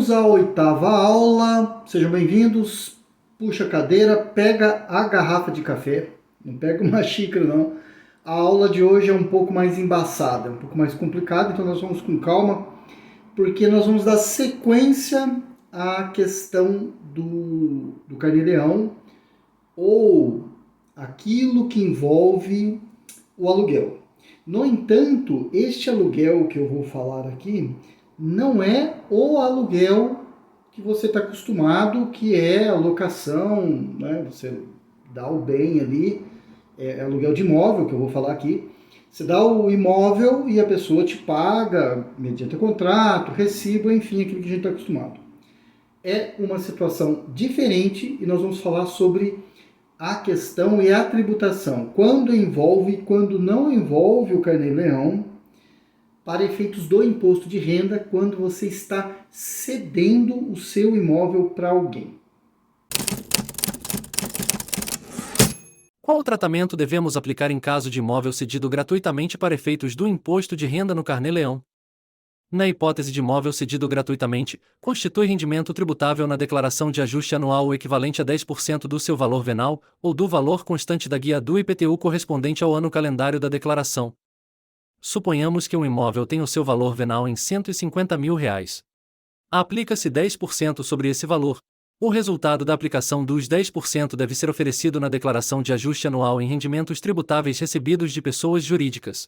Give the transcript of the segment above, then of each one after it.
Vamos à oitava aula, sejam bem-vindos. Puxa a cadeira, pega a garrafa de café, não pega uma xícara não. A aula de hoje é um pouco mais embaçada, um pouco mais complicada, então nós vamos com calma, porque nós vamos dar sequência à questão do carnê-leão, ou aquilo que envolve o aluguel. No entanto, este aluguel que eu vou falar aqui não é o aluguel que você está acostumado, que é a locação, né? Você dá o bem ali, é aluguel de imóvel que eu vou falar aqui. Você dá o imóvel e a pessoa te paga mediante contrato, recibo, enfim, aquilo que a gente está acostumado. É uma situação diferente e nós vamos falar sobre a questão e a tributação, quando envolve e quando não envolve o carnê-leão, para efeitos do imposto de renda, quando você está cedendo o seu imóvel para alguém. Qual o tratamento devemos aplicar em caso de imóvel cedido gratuitamente para efeitos do imposto de renda no carnê-leão? Na hipótese de imóvel cedido gratuitamente, constitui rendimento tributável na declaração de ajuste anual o equivalente a 10% do seu valor venal, ou do valor constante da guia do IPTU correspondente ao ano calendário da declaração. Suponhamos que um imóvel tem o seu valor venal em R$ 150 mil. Aplica-se 10% sobre esse valor. O resultado da aplicação dos 10% deve ser oferecido na declaração de ajuste anual em rendimentos tributáveis recebidos de pessoas jurídicas.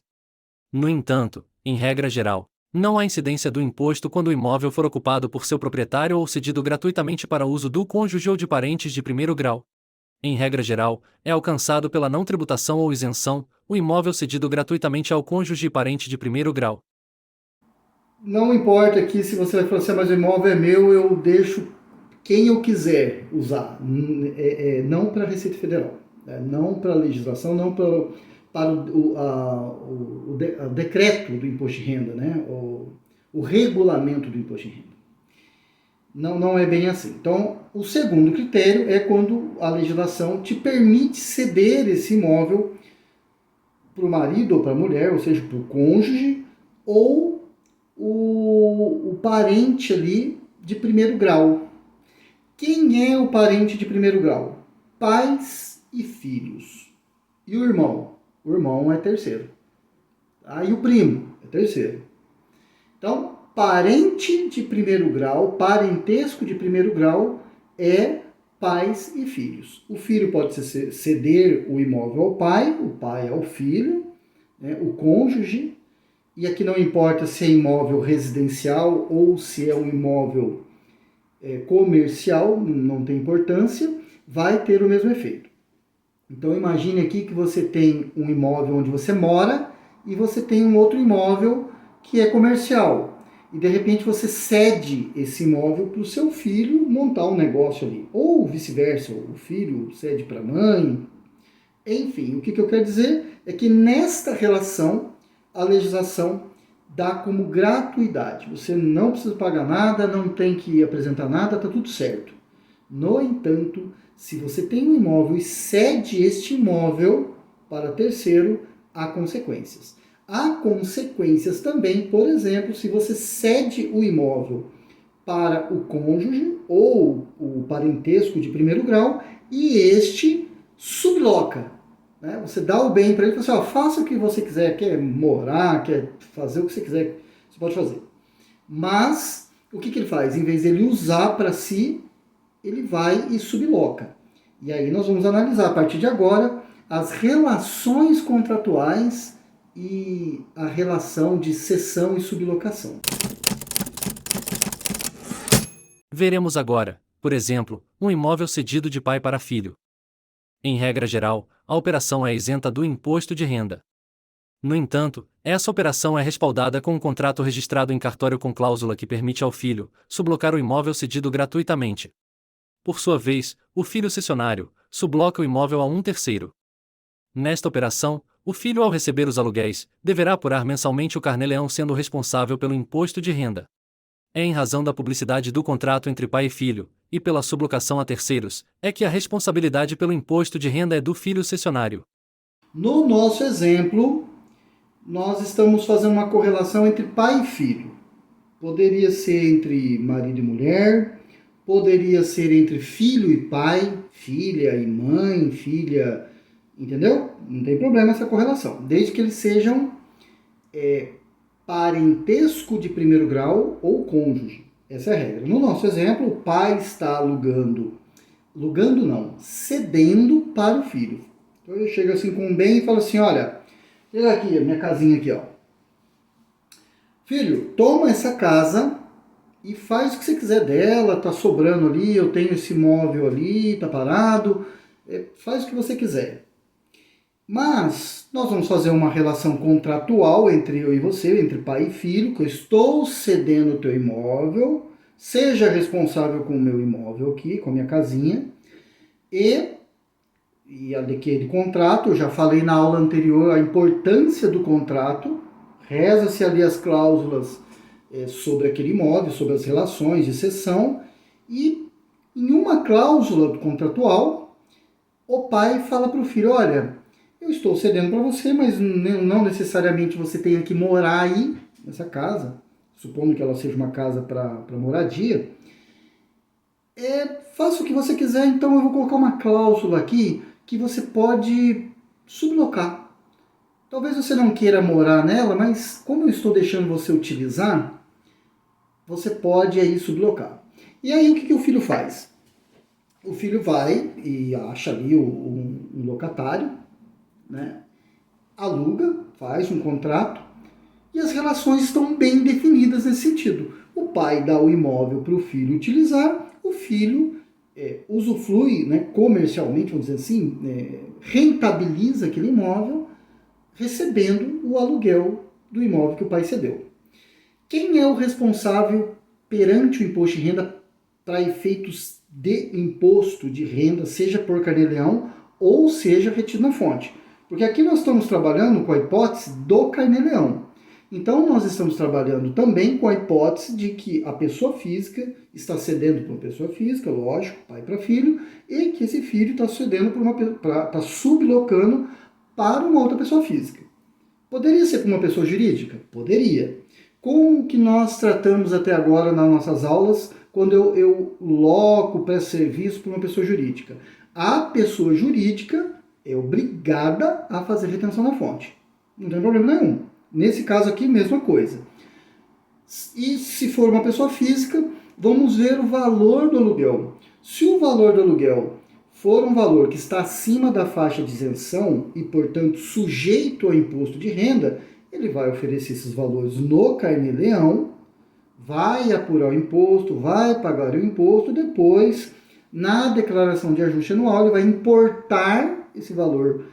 No entanto, em regra geral, não há incidência do imposto quando o imóvel for ocupado por seu proprietário ou cedido gratuitamente para uso do cônjuge ou de parentes de primeiro grau. Em regra geral, é alcançado pela não tributação ou isenção, o imóvel cedido gratuitamente ao cônjuge e parente de primeiro grau. Não importa aqui se você vai falar assim, mas o imóvel é meu, eu deixo quem eu quiser usar, não para a Receita Federal, né? Não para a legislação, não para o decreto do imposto de renda, né? O regulamento do imposto de renda. Não é bem assim. Então, o segundo critério é quando a legislação te permite ceder esse imóvel para o marido ou para a mulher, ou seja, para o cônjuge, ou o parente ali de primeiro grau. Quem é o parente de primeiro grau? Pais e filhos. E o irmão? O irmão é terceiro. E o primo é terceiro. Então, parente de primeiro grau, parentesco de primeiro grau é pais e filhos. O filho pode ceder o imóvel ao pai, o pai ao filho, né, o cônjuge, e aqui não importa se é imóvel residencial ou se é um imóvel comercial, não tem importância, vai ter o mesmo efeito. Então imagine aqui que você tem um imóvel onde você mora e você tem um outro imóvel que é comercial. E de repente você cede esse imóvel para o seu filho montar um negócio ali. Ou vice-versa, o filho cede para a mãe. Enfim, o que eu quero dizer é que nesta relação a legislação dá como gratuidade. Você não precisa pagar nada, não tem que apresentar nada, está tudo certo. No entanto, se você tem um imóvel e cede este imóvel para terceiro, há consequências. Há consequências também, por exemplo, se você cede o imóvel para o cônjuge ou o parentesco de primeiro grau e este subloca. Né? Você dá o bem para ele e fala assim, faça o que você quiser, quer morar, quer fazer o que você quiser, você pode fazer. Mas, o que ele faz? Em vez de ele usar para si, ele vai e subloca. E aí nós vamos analisar, a partir de agora, as relações contratuais e a relação de cessão e sublocação. Veremos agora, por exemplo, um imóvel cedido de pai para filho. Em regra geral, a operação é isenta do imposto de renda. No entanto, essa operação é respaldada com um contrato registrado em cartório com cláusula que permite ao filho sublocar o imóvel cedido gratuitamente. Por sua vez, o filho cessionário subloca o imóvel a um terceiro. Nesta operação, o filho, ao receber os aluguéis, deverá apurar mensalmente o carnê-leão sendo responsável pelo imposto de renda. É em razão da publicidade do contrato entre pai e filho, e pela sublocação a terceiros, é que a responsabilidade pelo imposto de renda é do filho cessionário. No nosso exemplo, nós estamos fazendo uma correlação entre pai e filho. poderia ser entre marido e mulher, poderia ser entre filho e pai, filha e mãe, filha, entendeu? Não tem problema essa correlação, desde que eles sejam parentesco de primeiro grau ou cônjuge. Essa é a regra. No nosso exemplo, o pai está alugando não, cedendo para o filho. Então eu chego assim com um bem e falo assim, olha, olha aqui, a minha casinha aqui, ó. Filho, toma essa casa e faz o que você quiser dela, tá sobrando ali, eu tenho esse imóvel ali, tá parado, faz o que você quiser. Mas nós vamos fazer uma relação contratual entre eu e você, entre pai e filho, que eu estou cedendo o teu imóvel, seja responsável com o meu imóvel aqui, com a minha casinha, e aquele contrato, eu já falei na aula anterior a importância do contrato, reza-se ali as cláusulas sobre aquele imóvel, sobre as relações de cessão, e em uma cláusula contratual, o pai fala para o filho, olha, eu estou cedendo para você, mas não necessariamente você tenha que morar aí, nessa casa, supondo que ela seja uma casa para moradia, faça o que você quiser, então eu vou colocar uma cláusula aqui que você pode sublocar. Talvez você não queira morar nela, mas como eu estou deixando você utilizar, você pode aí sublocar. E aí o que o filho faz? O filho vai e acha ali um locatário, né? Aluga, faz um contrato e as relações estão bem definidas nesse sentido. O pai dá o imóvel para o filho utilizar, o filho usufrui, né, comercialmente, vamos dizer assim, rentabiliza aquele imóvel, recebendo o aluguel do imóvel que o pai cedeu. Quem é o responsável perante o imposto de renda para efeitos de imposto de renda, seja por carnê-leão ou seja retido na fonte? Porque aqui nós estamos trabalhando com a hipótese do carnê-leão. Então nós estamos trabalhando também com a hipótese de que a pessoa física está cedendo para uma pessoa física, lógico, pai para filho, e que esse filho está cedendo está sublocando para uma outra pessoa física. Poderia ser para uma pessoa jurídica? Poderia. Como que nós tratamos até agora nas nossas aulas quando eu loco o pré-serviço para uma pessoa jurídica? A pessoa jurídica é obrigada a fazer retenção na fonte. Não tem problema nenhum. Nesse caso aqui, mesma coisa. E se for uma pessoa física, vamos ver o valor do aluguel. Se o valor do aluguel for um valor que está acima da faixa de isenção e, portanto, sujeito ao imposto de renda, ele vai oferecer esses valores no carnê-leão, vai apurar o imposto, vai pagar o imposto, depois, na declaração de ajuste anual, ele vai importar esse valor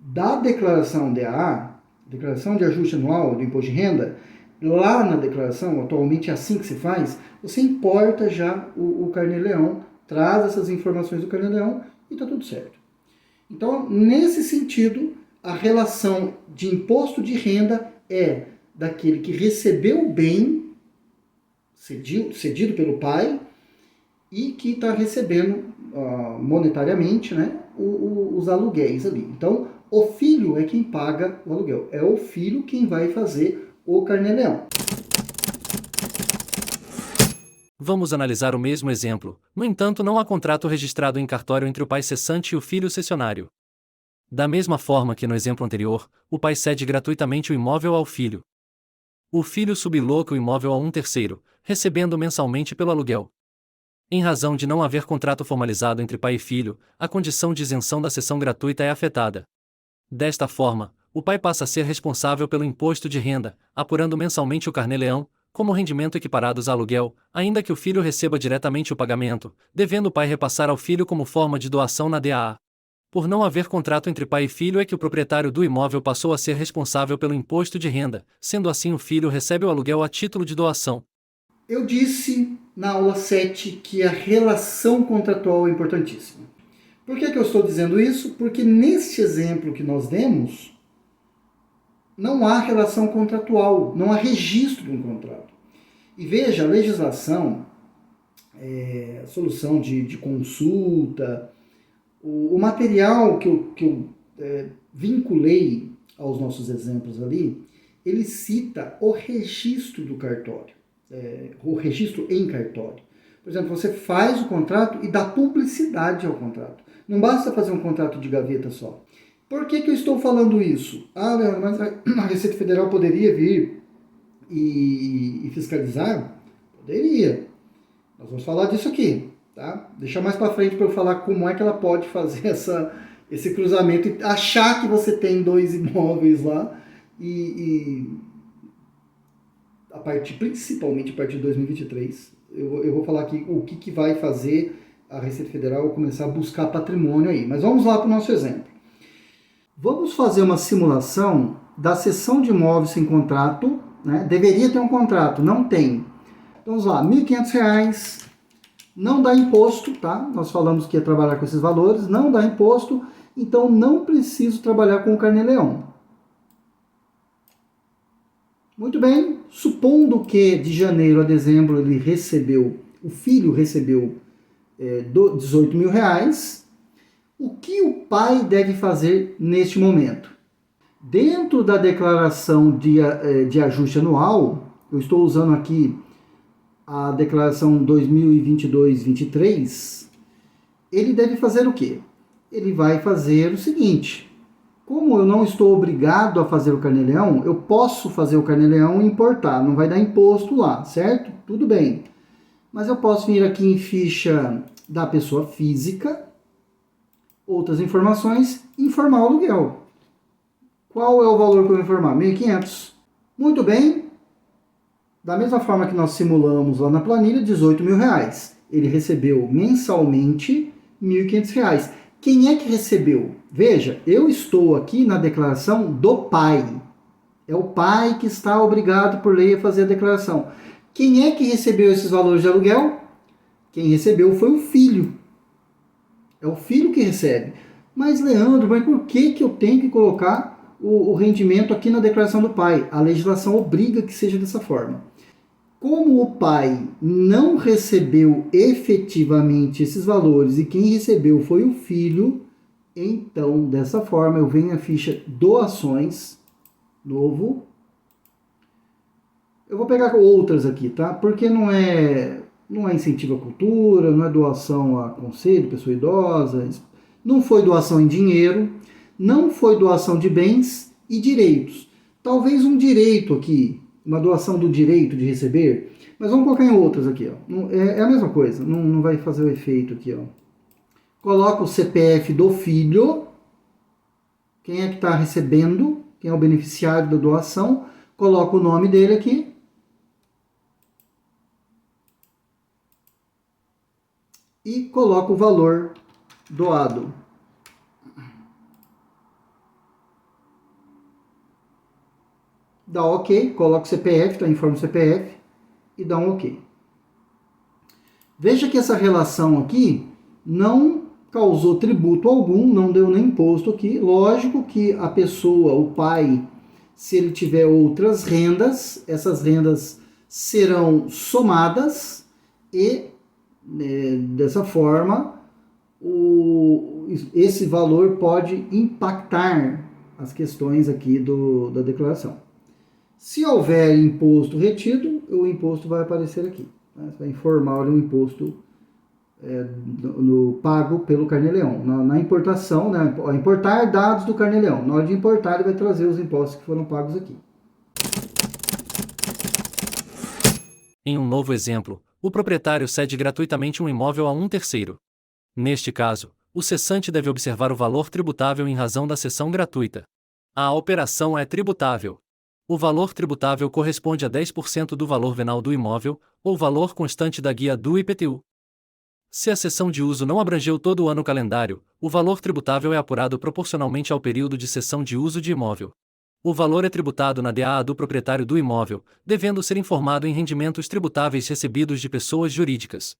da declaração DAA, declaração de ajuste anual do imposto de renda, lá na declaração, atualmente é assim que se faz, você importa já o carnê-leão, traz essas informações do carnê-leão e está tudo certo. Então, nesse sentido, a relação de imposto de renda é daquele que recebeu o bem cedido pelo pai e que está recebendo monetariamente, né, os aluguéis ali. Então, o filho é quem paga o aluguel. É o filho quem vai fazer o carnê-leão. Vamos analisar o mesmo exemplo. No entanto, não há contrato registrado em cartório entre o pai cessante e o filho cessionário. Da mesma forma que no exemplo anterior, o pai cede gratuitamente o imóvel ao filho. O filho subloca o imóvel a um terceiro, recebendo mensalmente pelo aluguel. Em razão de não haver contrato formalizado entre pai e filho, a condição de isenção da cessão gratuita é afetada. Desta forma, o pai passa a ser responsável pelo imposto de renda, apurando mensalmente o carnê-leão, como rendimento equiparados a aluguel, ainda que o filho receba diretamente o pagamento, devendo o pai repassar ao filho como forma de doação na DAA. Por não haver contrato entre pai e filho é que o proprietário do imóvel passou a ser responsável pelo imposto de renda, sendo assim o filho recebe o aluguel a título de doação. Eu disse na aula 7 que a relação contratual é importantíssima. Por que eu estou dizendo isso? Porque neste exemplo que nós demos, não há relação contratual, não há registro de um contrato. E veja, a legislação, a solução de consulta, o material que eu vinculei aos nossos exemplos ali, ele cita o registro do cartório. o registro em cartório. Por exemplo, você faz o contrato e dá publicidade ao contrato. Não basta fazer um contrato de gaveta só. Por que eu estou falando isso? Leandro, mas a Receita Federal poderia vir e fiscalizar? Poderia. Nós vamos falar disso aqui, tá? Deixa mais para frente para eu falar como é que ela pode fazer esse cruzamento e achar que você tem 2 imóveis lá e principalmente a partir de 2023, eu vou falar aqui o que vai fazer a Receita Federal começar a buscar patrimônio aí. Mas vamos lá para o nosso exemplo. Vamos fazer uma simulação da cessão de imóveis sem contrato, né? Deveria ter um contrato, não tem. Então vamos lá, R$ 1.500, não dá imposto, tá? Nós falamos que ia trabalhar com esses valores, não dá imposto, então não preciso trabalhar com o Carnê-Leão. Muito bem, supondo que de janeiro a dezembro o filho recebeu R$18.000, o que o pai deve fazer neste momento? Dentro da declaração de ajuste anual, eu estou usando aqui a declaração 2022-23, ele deve fazer o quê? Ele vai fazer o seguinte: como eu não estou obrigado a fazer o Carnê-Leão, eu posso fazer o Carnê-Leão e importar, não vai dar imposto lá, certo? Tudo bem. Mas eu posso vir aqui em ficha da pessoa física, outras informações, informar o aluguel. Qual é o valor que eu vou informar? 1.500. Muito bem. Da mesma forma que nós simulamos lá na planilha, R$18.000. Ele recebeu mensalmente R$1.500. Quem é que recebeu? Veja, eu estou aqui na declaração do pai. É o pai que está obrigado por lei a fazer a declaração. Quem é que recebeu esses valores de aluguel? Quem recebeu foi o filho. É o filho que recebe. Mas, Leandro, mas por que eu tenho que colocar o rendimento aqui na declaração do pai? A legislação obriga que seja dessa forma. Como o pai não recebeu efetivamente esses valores e quem recebeu foi o filho, então, dessa forma, eu venho a ficha doações, novo. Eu vou pegar outras aqui, tá? Porque não é incentivo à cultura, não é doação a conselho, pessoa idosa, não foi doação em dinheiro, não foi doação de bens e direitos. Talvez um direito aqui, uma doação do direito de receber, mas vamos colocar em outras aqui, ó. É a mesma coisa, não vai fazer o efeito aqui, ó. Coloca o CPF do filho, quem é que está recebendo, quem é o beneficiário da doação, coloca o nome dele aqui. E coloca o valor doado. Dá OK, coloca o CPF, tá? Informa o CPF e dá um OK. Veja que essa relação aqui não causou tributo algum, não deu nem imposto aqui. Lógico que a pessoa, o pai, se ele tiver outras rendas, essas rendas serão somadas e dessa forma esse valor pode impactar as questões aqui da declaração. Se houver imposto retido, o imposto vai aparecer aqui. Né? Você vai informar o imposto pago pelo Carnê-Leão. Na importação, né? Importar dados do Carnê-Leão. Na hora de importar, ele vai trazer os impostos que foram pagos aqui. Em um novo exemplo, o proprietário cede gratuitamente um imóvel a um terceiro. Neste caso, o cessante deve observar o valor tributável em razão da cessão gratuita. A operação é tributável. O valor tributável corresponde a 10% do valor venal do imóvel, ou valor constante da guia do IPTU. Se a cessão de uso não abrangeu todo o ano calendário, o valor tributável é apurado proporcionalmente ao período de cessão de uso de imóvel. O valor é tributado na DAA do proprietário do imóvel, devendo ser informado em rendimentos tributáveis recebidos de pessoas jurídicas.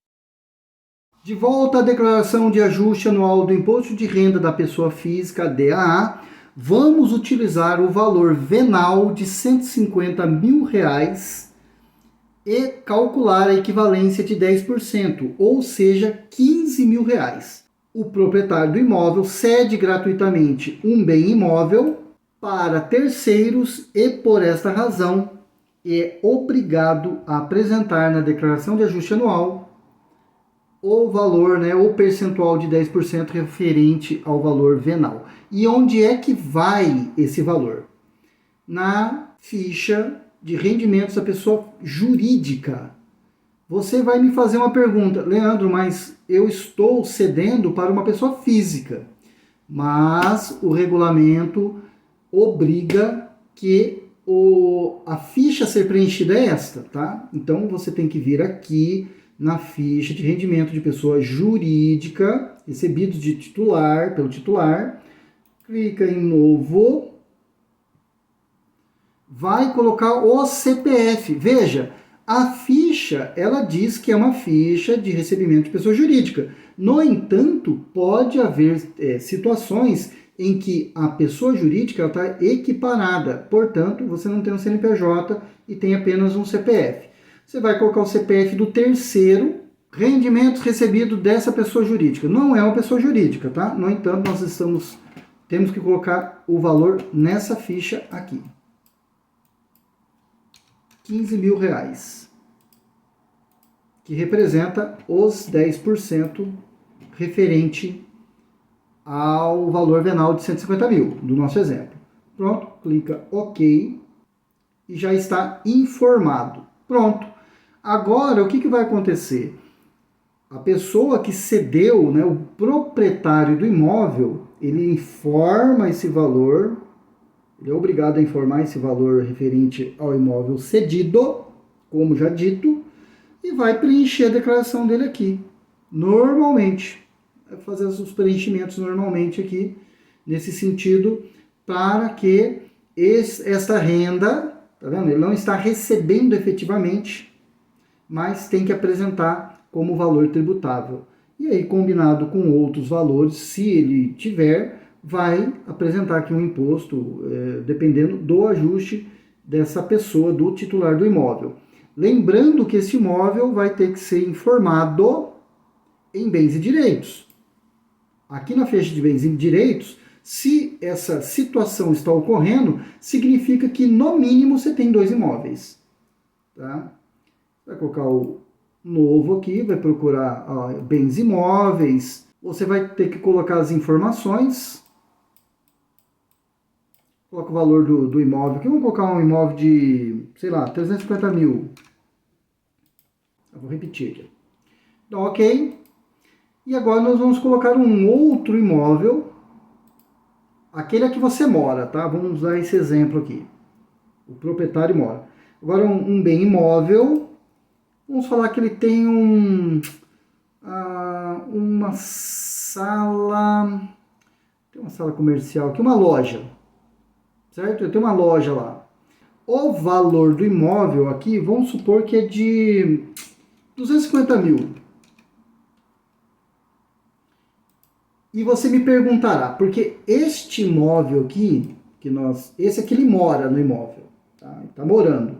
De volta à declaração de ajuste anual do Imposto de Renda da Pessoa Física, DAA, vamos utilizar o valor venal de R$150.000 e calcular a equivalência de 10%, ou seja, R$15.000. O proprietário do imóvel cede gratuitamente um bem imóvel para terceiros e, por esta razão, é obrigado a apresentar na declaração de ajuste anual o valor, né, o percentual de 10% referente ao valor venal. E onde é que vai esse valor? Na ficha de rendimentos da pessoa jurídica. Você vai me fazer uma pergunta, Leandro, mas eu estou cedendo para uma pessoa física. Mas o regulamento obriga que a ficha a ser preenchida é esta, tá? Então você tem que vir aqui na ficha de rendimento de pessoa jurídica, recebidos de titular, pelo titular, clica em novo, vai colocar o CPF. Veja, a ficha, ela diz que é uma ficha de recebimento de pessoa jurídica. No entanto, pode haver situações em que a pessoa jurídica está equiparada. Portanto, você não tem um CNPJ e tem apenas um CPF. Você vai colocar o CPF do terceiro, rendimentos recebidos dessa pessoa jurídica. Não é uma pessoa jurídica, tá? No entanto, nós temos que colocar o valor nessa ficha aqui. R$15.000, que representa os 10% referente ao valor venal de 150 mil, do nosso exemplo. Pronto, clica OK e já está informado. Pronto. Agora, o que vai acontecer? A pessoa que cedeu, né, o proprietário do imóvel, ele informa esse valor, ele é obrigado a informar esse valor referente ao imóvel cedido, como já dito, e vai preencher a declaração dele aqui, normalmente. Vai fazer os preenchimentos normalmente aqui, nesse sentido, para que esta renda, tá vendo? Ele não está recebendo efetivamente, mas tem que apresentar como valor tributável. E aí, combinado com outros valores, se ele tiver, vai apresentar aqui um imposto, dependendo do ajuste dessa pessoa, do titular do imóvel. Lembrando que esse imóvel vai ter que ser informado em bens e direitos. Aqui na ficha de bens e direitos, se essa situação está ocorrendo, significa que no mínimo você tem 2 imóveis. Tá? Vai colocar o novo aqui, vai procurar bens imóveis, você vai ter que colocar as informações, coloca o valor do imóvel aqui, vamos colocar um imóvel de, sei lá, 350 mil. Eu vou repetir aqui. Então, ok. E agora nós vamos colocar um outro imóvel, aquele que você mora, tá? Vamos usar esse exemplo aqui. O proprietário mora. Agora um bem imóvel, vamos falar que ele tem uma sala, tem uma sala comercial aqui, uma loja, certo? Eu tenho uma loja lá. O valor do imóvel aqui, vamos supor que é de 250 mil. E você me perguntará, porque este imóvel aqui, esse aqui ele mora no imóvel, tá? Ele está morando.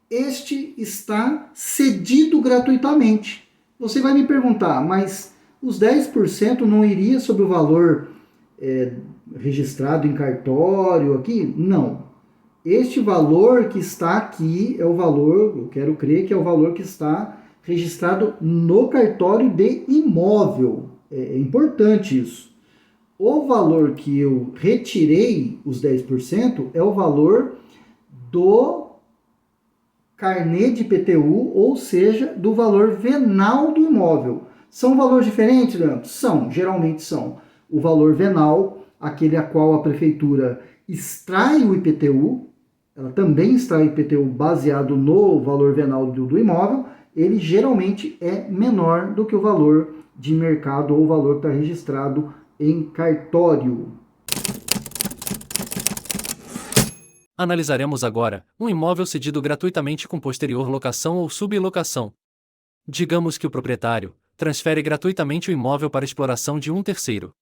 Este está cedido gratuitamente. Você vai me perguntar, mas os 10% não iria sobre o valor registrado em cartório aqui? Não. Este valor que está aqui é o valor, eu quero crer que é o valor que está registrado no cartório de imóvel. É importante isso. O valor que eu retirei, os 10%, é o valor do carnê de IPTU, ou seja, do valor venal do imóvel. São valores diferentes, Leandro? São, geralmente são. O valor venal, aquele a qual a prefeitura extrai o IPTU, ela também extrai o IPTU baseado no valor venal do imóvel, ele geralmente é menor do que o valor de mercado ou o valor que está registrado em cartório. Analisaremos agora um imóvel cedido gratuitamente com posterior locação ou sublocação. Digamos que o proprietário transfere gratuitamente o imóvel para exploração de um terceiro.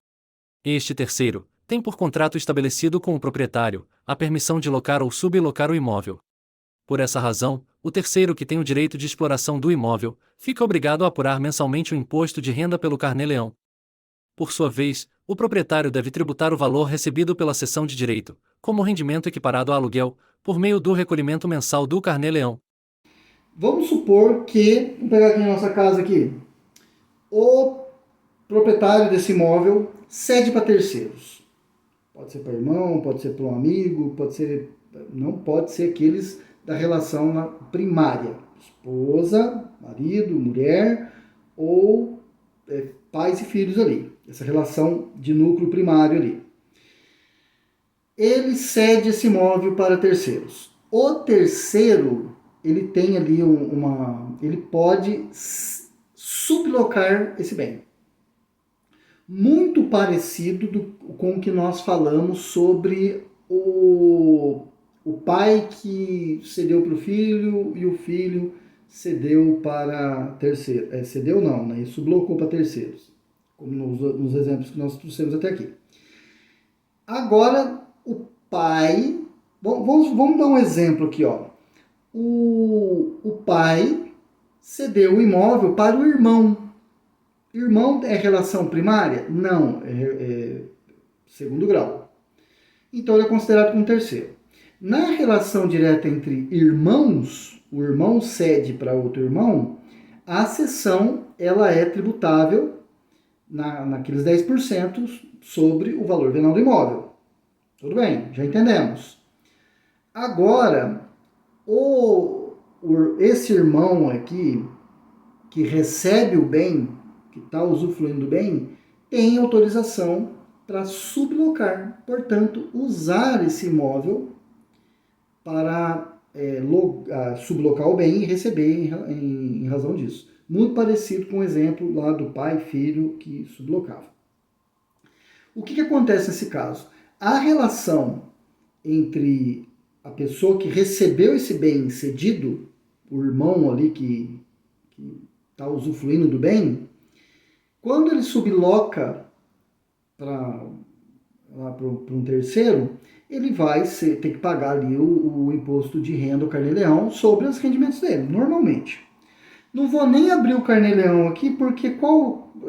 Este terceiro tem por contrato estabelecido com o proprietário a permissão de locar ou sublocar o imóvel. Por essa razão, o terceiro que tem o direito de exploração do imóvel fica obrigado a apurar mensalmente o imposto de renda pelo carnê-leão. Por sua vez, o proprietário deve tributar o valor recebido pela cessão de direito, como rendimento equiparado a aluguel, por meio do recolhimento mensal do Carnê-Leão. Vamos supor que, vamos pegar aqui na nossa casa aqui, o proprietário desse imóvel cede para terceiros. Pode ser para irmão, pode ser para um amigo, não pode ser aqueles da relação primária, esposa, marido, mulher ou pais e filhos ali, essa relação de núcleo primário ali. Ele cede esse imóvel para terceiros. O terceiro, ele tem ali ele pode sublocar esse bem. Muito parecido com o que nós falamos sobre o pai que cedeu para o filho e o filho cedeu para terceiro. Cedeu não, né? Ele sublocou para terceiros, como nos exemplos que nós trouxemos até aqui. Agora, o pai... Vamos dar um exemplo aqui, ó. O pai cedeu o imóvel para o irmão. Irmão é relação primária? Não, é segundo grau. Então ele é considerado como terceiro. Na relação direta entre irmãos, o irmão cede para outro irmão, a cessão ela é tributável naqueles 10% sobre o valor venal do imóvel. Tudo bem, já entendemos. Agora, esse irmão aqui, que recebe o bem, que está usufruindo do bem, tem autorização para sublocar, portanto, usar esse imóvel para sublocar o bem e receber em razão disso. Muito parecido com o exemplo lá do pai e filho que sublocava. O que acontece nesse caso? A relação entre a pessoa que recebeu esse bem cedido, o irmão ali que está usufruindo do bem, quando ele subloca para um terceiro, ele vai ter que pagar ali o imposto de renda, o Carnê-Leão, sobre os rendimentos dele, normalmente. Não vou nem abrir o Carnê-Leão aqui, porque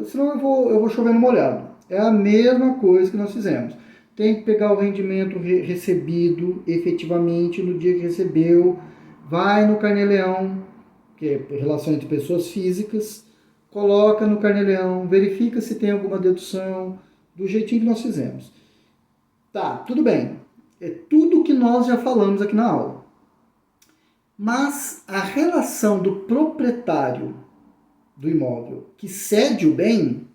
senão eu vou chover no molhado. É a mesma coisa que nós fizemos. Tem que pegar o rendimento recebido efetivamente no dia que recebeu, vai no Carnê-Leão, que é relação entre pessoas físicas, coloca no Carnê-Leão, verifica se tem alguma dedução, do jeitinho que nós fizemos. Tá, tudo bem. É tudo que nós já falamos aqui na aula. Mas a relação do proprietário do imóvel que cede o bem,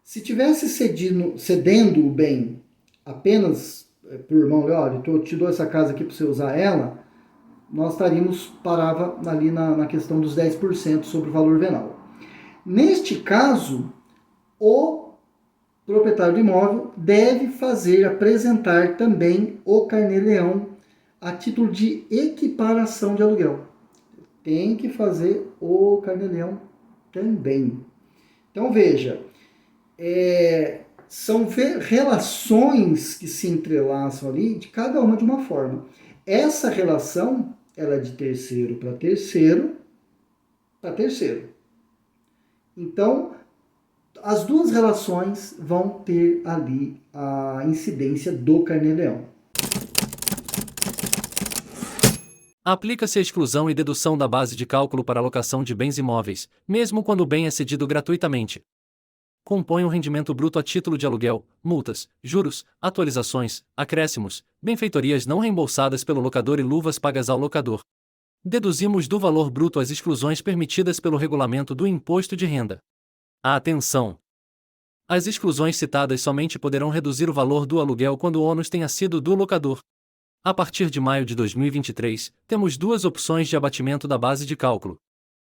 se tivesse cedendo o bem apenas para o irmão, olha, eu te dou essa casa aqui para você usar ela, nós parava ali na questão dos 10% sobre o valor venal. Neste caso, o proprietário do imóvel deve apresentar também o Carnê-Leão a título de equiparação de aluguel. Tem que fazer o Carnê-Leão também. Então veja, são relações que se entrelaçam ali, de cada uma de uma forma. Essa relação, ela é de terceiro para terceiro para terceiro. Então, as duas relações vão ter ali a incidência do Carnê-Leão. Aplica-se a exclusão e dedução da base de cálculo para alocação de bens imóveis, mesmo quando o bem é cedido gratuitamente. Compõe o rendimento bruto a título de aluguel, multas, juros, atualizações, acréscimos, benfeitorias não reembolsadas pelo locador e luvas pagas ao locador. Deduzimos do valor bruto as exclusões permitidas pelo regulamento do imposto de renda. Atenção! As exclusões citadas somente poderão reduzir o valor do aluguel quando o ônus tenha sido do locador. A partir de maio de 2023, temos duas opções de abatimento da base de cálculo.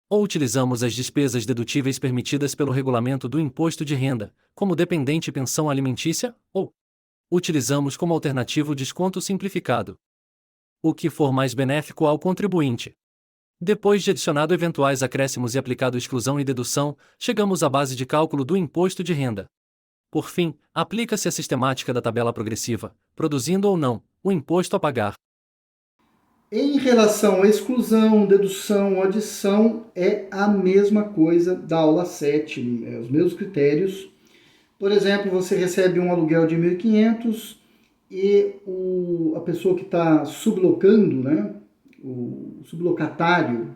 Ou utilizamos as despesas dedutíveis permitidas pelo regulamento do imposto de renda, como dependente e pensão alimentícia, ou utilizamos como alternativo o desconto simplificado. O que for mais benéfico ao contribuinte. Depois de adicionado eventuais acréscimos e aplicado exclusão e dedução, chegamos à base de cálculo do imposto de renda. Por fim, aplica-se a sistemática da tabela progressiva, produzindo ou não o imposto a pagar. Em relação à exclusão, dedução, adição, é a mesma coisa da aula 7, os mesmos critérios. Por exemplo, você recebe um aluguel de 1.500 e a pessoa que está sublocando, né, o sublocatário,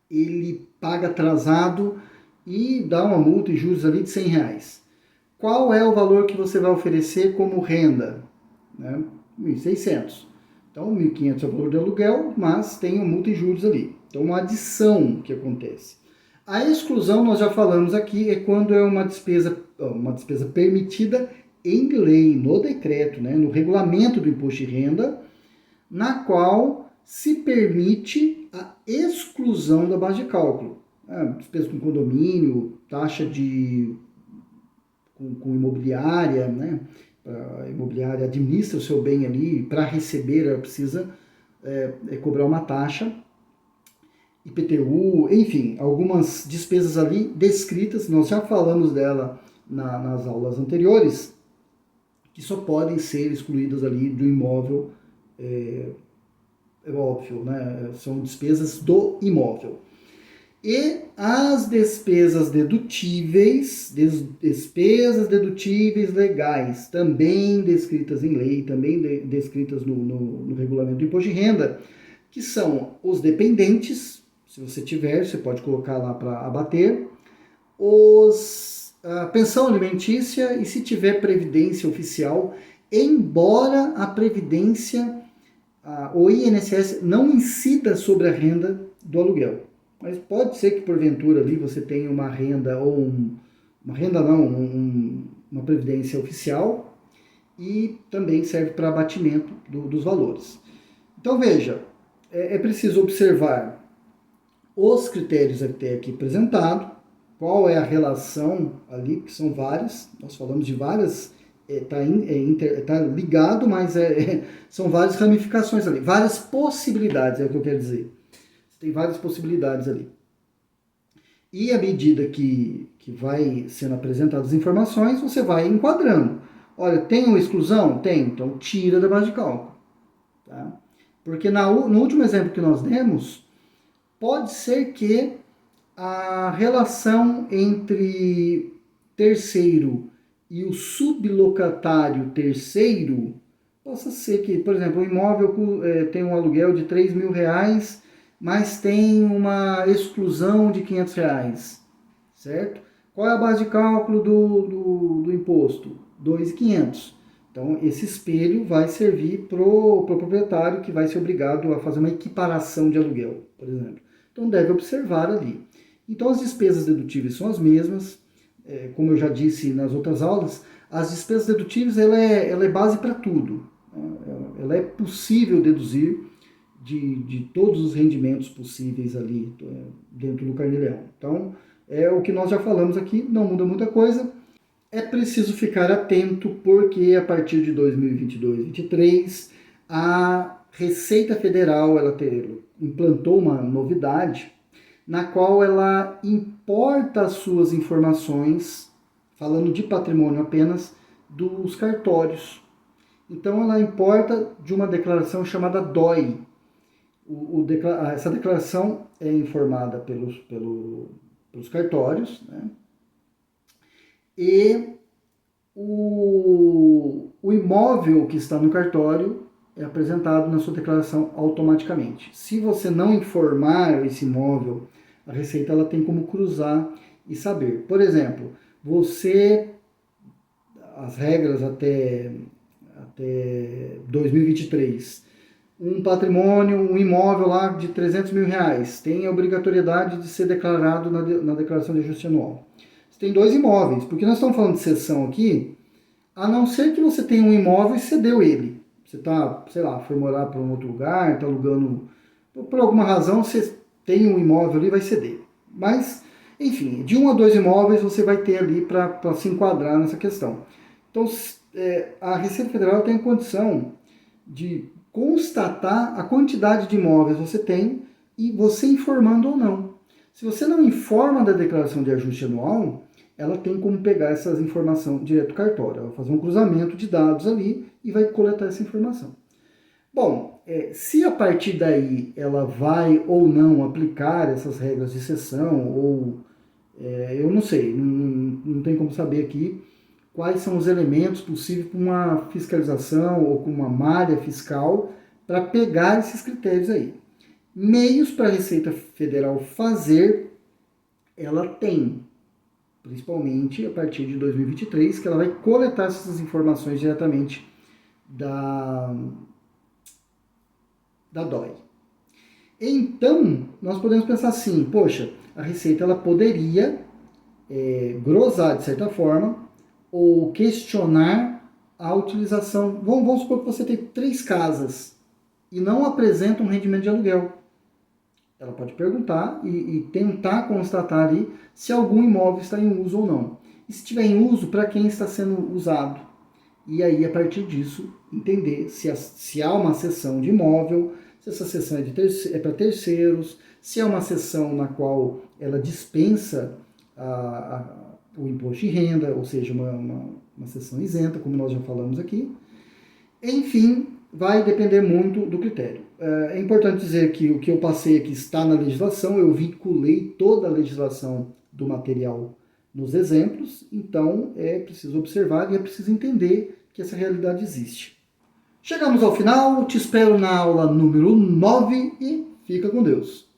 ele paga atrasado e dá uma multa e juros ali de R$ 100. Qual é o valor que você vai oferecer como renda? Né? 1.600. Então, 1.500 é o valor do aluguel, mas tem uma multa e juros ali. Então, uma adição que acontece. A exclusão, nós já falamos aqui, é quando é uma despesa permitida em lei, no decreto, né? No regulamento do imposto de renda, na qual se permite a exclusão da base de cálculo. Despesa com condomínio, taxa com imobiliária, né? A imobiliária administra o seu bem ali, para receber ela precisa cobrar uma taxa, IPTU, enfim, algumas despesas ali descritas, nós já falamos dela nas aulas anteriores, que só podem ser excluídas ali do imóvel, é óbvio, né? São despesas do imóvel. E as despesas dedutíveis legais, também descritas em lei, também descritas no regulamento do imposto de renda, que são os dependentes, se você tiver, você pode colocar lá para abater, a pensão alimentícia e se tiver previdência oficial, embora a previdência, o INSS não incida sobre a renda do aluguel. Mas pode ser que porventura ali você tenha uma renda uma previdência oficial e também serve para abatimento dos valores. Então veja, é preciso observar os critérios até aqui apresentados, qual é a relação ali, que são várias, nós falamos de várias, tá ligado, mas são várias ramificações ali, várias possibilidades, é o que eu quero dizer. Tem várias possibilidades ali. E à medida que vai sendo apresentadas as informações, você vai enquadrando. Olha, tem uma exclusão? Tem, então tira da base de cálculo. Tá? Porque no último exemplo que nós demos, pode ser que a relação entre terceiro e o sublocatário terceiro possa ser que, por exemplo, o imóvel tem um aluguel de R$3.000, mas tem uma exclusão de R$500, certo? Qual é a base de cálculo do imposto? 2.500. Então, esse espelho vai servir para o proprietário que vai ser obrigado a fazer uma equiparação de aluguel, por exemplo. Então, deve observar ali. Então, as despesas dedutíveis são as mesmas. Como eu já disse nas outras aulas, as despesas dedutíveis ela é base para tudo. Ela é possível deduzir de todos os rendimentos possíveis ali dentro do Carnê-Leão. Então, é o que nós já falamos aqui, não muda muita coisa. É preciso ficar atento porque a partir de 2022-23 a Receita Federal ela implantou uma novidade na qual ela importa as suas informações, falando de patrimônio apenas, dos cartórios. Então ela importa de uma declaração chamada DOI. Essa declaração é informada pelos cartórios, né? E o imóvel que está no cartório é apresentado na sua declaração automaticamente. Se você não informar esse imóvel, a Receita ela tem como cruzar e saber. Por exemplo, as regras até 2023, um patrimônio, um imóvel lá de R$300.000, tem a obrigatoriedade de ser declarado na declaração de ajuste anual. Você tem 2 imóveis, porque nós estamos falando de cessão aqui, a não ser que você tenha um imóvel e cedeu ele. Você está, sei lá, foi morar para um outro lugar, está alugando, por alguma razão você tem um imóvel ali e vai ceder. Mas, enfim, de 1 a 2 imóveis você vai ter ali para se enquadrar nessa questão. Então, a Receita Federal tem a condição de constatar a quantidade de imóveis que você tem e você informando ou não. Se você não informa da declaração de ajuste anual, ela tem como pegar essas informações direto do cartório. Ela vai fazer um cruzamento de dados ali e vai coletar essa informação. Bom, se a partir daí ela vai ou não aplicar essas regras de cessão, ou eu não sei, não tem como saber aqui, quais são os elementos possíveis para uma fiscalização ou com uma malha fiscal para pegar esses critérios aí. Meios para a Receita Federal fazer, ela tem, principalmente a partir de 2023, que ela vai coletar essas informações diretamente da DOI. Então, nós podemos pensar assim, poxa, a Receita ela poderia glosar de certa forma ou questionar a utilização. Vamos supor que você tem 3 casas e não apresenta um rendimento de aluguel. Ela pode perguntar e tentar constatar ali se algum imóvel está em uso ou não. E se estiver em uso, para quem está sendo usado? E aí, a partir disso, entender se há uma cessão de imóvel, se essa cessão é para terceiros, se é uma cessão na qual ela dispensa o imposto de renda, ou seja, uma cessão isenta, como nós já falamos aqui. Enfim, vai depender muito do critério. É importante dizer que o que eu passei aqui está na legislação, eu vinculei toda a legislação do material nos exemplos, então é preciso observar e é preciso entender que essa realidade existe. Chegamos ao final, te espero na aula número 9 e fica com Deus.